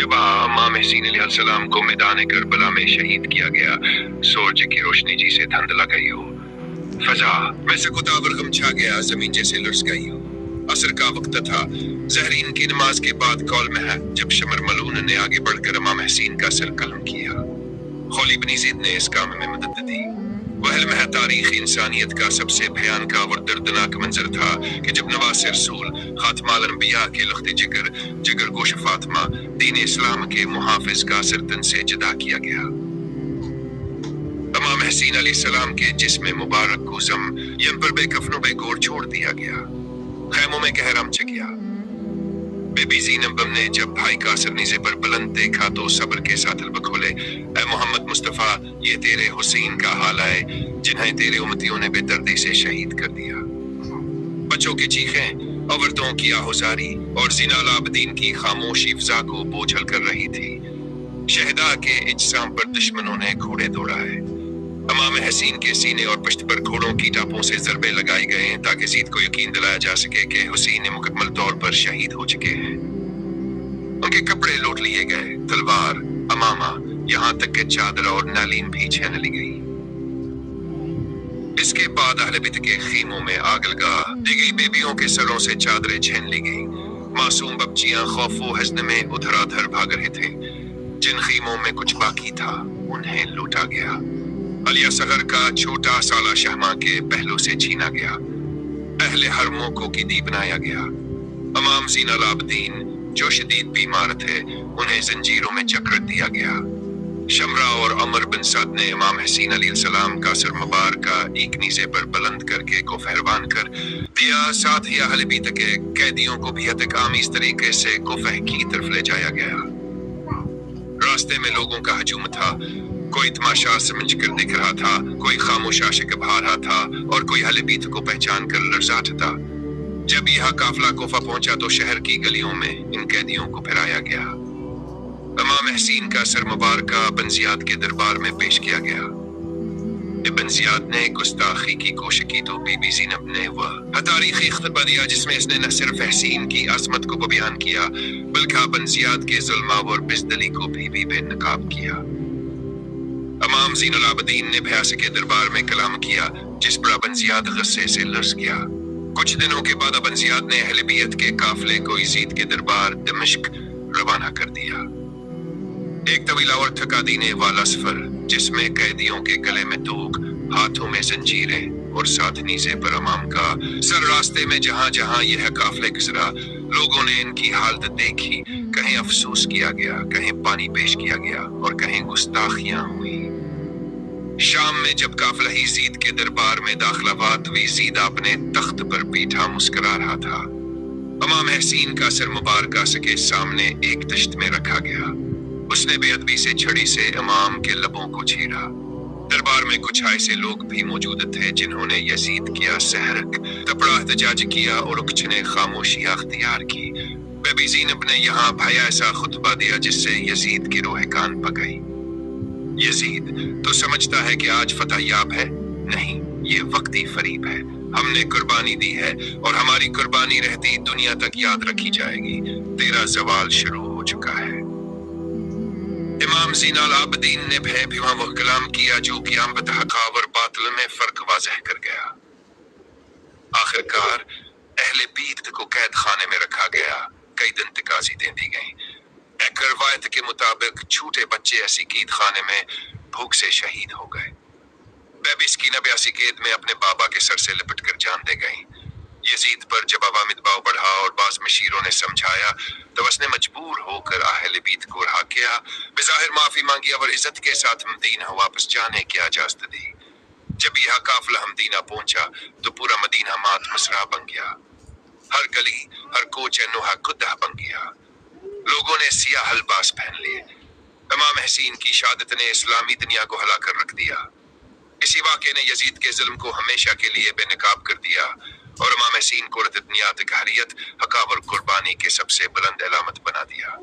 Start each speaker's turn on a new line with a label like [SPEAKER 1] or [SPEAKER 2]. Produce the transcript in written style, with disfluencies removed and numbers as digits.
[SPEAKER 1] सुबह इमाम हुसैन अलैहिस्सलाम को मैदान करबला में शहीद किया गया। सूरज की रोशनी जिसे धुंधला गई हो, फजा में सकुतावर गम छा गया, जमीन जैसे लुढ़स गई हो। असर का वक्त था। जहरीन की नमाज के बाद कौल में है जब शमर मलून ने आगे बढ़कर इमाम हुसैन का सर कलम किया। खौली इब्न ज़ीद ने इस काम में मदद दी। वहल में तारीख इंसानियत का सबसे भयानक और दर्दनाक मंजर था कि जब नवासे रसूल खातमाल अंबिया के लख्ते जिगर गोश फातिमा दीन इस्लाम के मुहाफिज का सरतन से जुदा किया गया। इमाम हुसैन अलैहिस्सलाम के जिस्म मुबारक को जम यम पर बेकफनों बेगोर छोड़ दिया गया। खैमों में कहराम चकिया। बेबी ज़ीनब ने जब भाई का सरनीज़े पर बुलंद देखा तो सब्र के साथ हल्ब खोले, ऐ मोहम्मद मुस्तफ़ा, ये तेरे हुसैन का हाल है जिन्हें तेरे उम्मतियों ने बेदर्दी से शहीद कर दिया। बच्चों की चीखें, औरतों की आहुजारी और ज़िनाल आबदीन की खामोशी फ़ज़ा को बोझल कर रही थी। शहदा के इज्साम पर दुश्मनों ने घोड़े दौड़ा है। इमाम हुसैन के सीने और पश्त पर घोड़ों की टापों से ज़रबे लगाए गए हैं ताकि ज़ीद को यकीन दिलाया जा सके कि हुसैन मुकम्मल तौर पर शहीद हो चुके हैं। उनके कपड़े लूट लिए गए, तलवार, अमामा, यहाँ तक कि चादर और नालीन भी छीन ली गई। इसके बाद अहले बित के खीमों में आग लगा दी गई। बेबियों के सरों से चादरें छीन ली गई। मासूम बच्चियां खौफ व हज़न में उधराधर भाग रहे थे। जिन खीमों में कुछ बाकी था उन्हें लूटा गया। अलिया सगर का छोटा साला शहमा के पहलू से छीना गया। अहले हरमों को कीदी बनाया गया। इमाम ज़ीनल आबदीन जो शदीद बीमार थे उन्हें जंजीरों में जकड़ दिया गया। शमरा और अमर बिन साद ने इमाम हुसैन अलैहिस्सलाम का सर मुबारक एक नीज़े पर बुलंद करके को फहरवान कर दिया। साथ ही अहले बीत के कैदियों को भी हतकामीज़ तरीके से कुफह की तरफ ले जाया गया। रास्ते में लोगों का हजूम था। कोई तमाशा समझ कर दिख रहा था, कोई खामोश आशिक भा रहा था और कोई अहले बीत को पहचान कर लर्ज़ाता था। जब यह काफिला कोफा पहुंचा तो शहर की गलियों में इन कैदियों को फिराया गया। इमाम हुसैन का सर मुबारक इब्न ज़ियाद के दरबार में पेश किया गया। इब्न ज़ियाद ने गुस्ताखी की कोशिश की तो बीबी ज़ीनब ने वह तारीखी इख्तबा दिया जिसमें इसने न सिर्फ हुसैन की अज़मत को बयान किया बल्कि इब्न ज़ियाद के ज़ुल्म और बिज़दली को भी बेनकाब किया। इमाम ज़ीनुल आबदीन ने भयासे के दरबार में कलाम किया जिस पर इब्न ज़ियाद गुस्से से लर्ज़ गया। कुछ दिनों के बाद इब्न ज़ियाद ने अहले बियत के काफिले को यज़ीद के दरबार दमिश्क रवाना कर दिया। एक तवीला और थका दीने वाला सफर जिसमें कैदियों के गले में तूक, हाथों में जंजीरें और साथ नीज़े पर इमाम का सर। रास्ते में जहां जहां यह काफिले गुजरा लोगों ने इनकी हालत देखी। कहीं अफसोस किया गया, कहीं पानी पेश किया गया और कहीं गुस्ताखियां हुई। शाम में जब काफिला यज़ीद के दरबार में दाखिला हुआ तो यज़ीद अपने तख्त पर बैठा मुस्कुरा रहा था। इमाम हुसैन का सर मुबारक सके सामने एक तश्त में रखा गया। उसने बेअदबी से छड़ी से इमाम के लबों को छीड़ा। दरबार में कुछ ऐसे लोग भी मौजूद थे जिन्होंने यज़ीद किया सहरक तपड़ा एहतजाज किया और उकछने खामोशी अख्तियार की। बेबी ज़ीनब ने यहाँ भया ऐसा खुतबा दिया जिससे यज़ीद की रूह कान पक गई। यज़ीद तो समझता है कि आज फतह याब है, नहीं, ये वक्ती फरीब है। हमने कुर्बानी दी है और हमारी कुर्बानी रहती दुनिया तक याद रखी जाएगी। तेरा ज़वाल शुरू हो चुका है। इमाम ज़ीनुल आबदीन ने भय भीवा वह कलाम किया जो क़यामत हक़ और बातिल में फर्क वाज़ह कर गया। आखिरकार अहले बीत को कैद खाने में रखा गया। कई दिन तकाज़ी दे दी गई। एक रवायत के मुताबिक छोटे बच्चे ऐसी कीद खाने में भूख से शहीद हो गए। बेबी स्कीना ब्यासी कैद में अपने बाबा के सर से लिपट कर जान दे गई। यज़ीद पर जब अवामिद दबाव बढ़ा और बाज़ मशीरों ने समझाया तो उसने मजबूर होकर अहले बीत को रहा किया। बेज़ाहिर माफी मांगी और इज्जत के साथ मदीना वापस जाने की इजाज़त दी। जब यह काफिला मदीना पहुंचा तो पूरा मदीना मात मसरा बन गया। हर गली, हर कोच नुहा कुद्दा बन गया। लोगों ने सियाह लिबास पहन लिए। इमाम हुसैन की शहादत ने इस्लामी दुनिया को हिला कर रख दिया। इसी वाक़े ने यज़ीद के जुल्म को हमेशा के लिए बेनकाब कर दिया और इमाम हुसैन को रद्द-ए-नियात, कहरियत, हक़ और कुर्बानी के सबसे बुलंद अलामत बना दिया।